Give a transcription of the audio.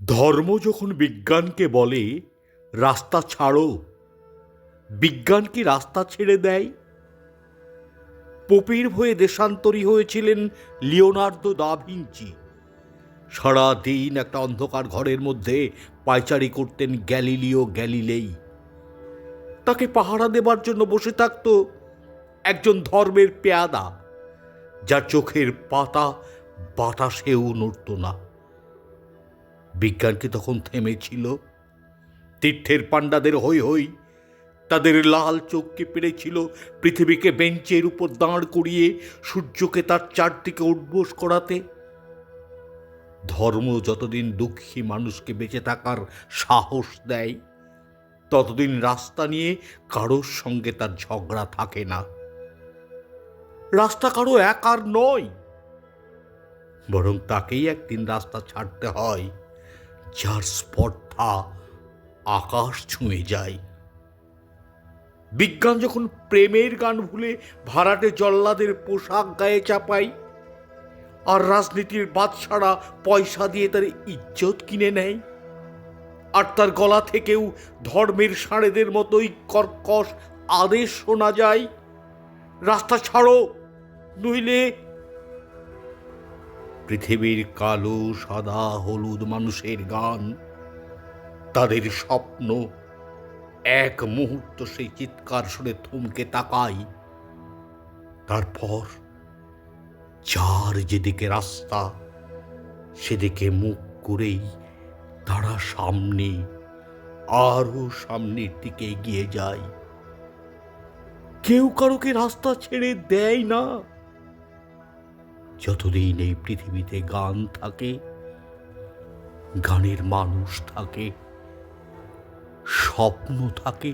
ধর্ম যখন বিজ্ঞানকে বলে রাস্তা ছাড়ো, বিজ্ঞান কি রাস্তা ছেড়ে দেয়? পোপের ভয়ে দেশান্তরী হয়েছিলেন লিওনার্দো দা ভিঞ্চি। সারাদিন একটা অন্ধকার ঘরের মধ্যে পায়চারি করতেন গ্যালিলিও গ্যালিলেই। তাকে পাহারা দেবার জন্য বসে থাকত একজন ধর্মের পেয়াদা, যার চোখের পাতা বাতাসেও নড়ত না। বিজ্ঞান কি তখন থেমেছিল? তীর্থের পাণ্ডাদের হই হই তাদের লাল চোখকে পেরেছিল পৃথিবীকে বেঞ্চের উপর দাঁড় করিয়ে সূর্যকে তার চারদিকে উঠবোস করাতে। ধর্ম যতদিন দুঃখী মানুষকে বেঁচে থাকার সাহস দেয়, ততদিন রাস্তা নিয়ে কারোর সঙ্গে তার ঝগড়া থাকে না। রাস্তা কারো একার নয়, বরং তাকেই একদিন রাস্তা ছাড়তে হয় যার স্পর্ধা আকাশ ছুঁয়ে যায়। বিজ্ঞান যখন প্রেমের গান ভুলে ভাড়াটে জল্লাদের পোশাক গায়ে চাপায়, আর রাজনীতির বাদশারা পয়সা দিয়ে তার ইজ্জত কিনে নেয়, আর তার গলা থেকেও ধর্মের ষাঁড়েদের মতোই কর্কশ আদেশ শোনা যায়, রাস্তা ছাড়ো নইলে। পৃথিবীর কালো সাদা হলুদ মানুষের গান, তাদের স্বপ্ন এক মুহূর্ত সেই চিৎকার শুনে থমকে তাকাই। তারপর যার যেদিকে রাস্তা, সেদিকে মুখ করেই তারা সামনে, আরো সামনের দিকে এগিয়ে যায়। কেউ কারোকে রাস্তা ছেড়ে দেয় না। যতদিন এই পৃথিবীতে গান থাকে, গানের মানুষ থাকে, স্বপ্ন থাকে।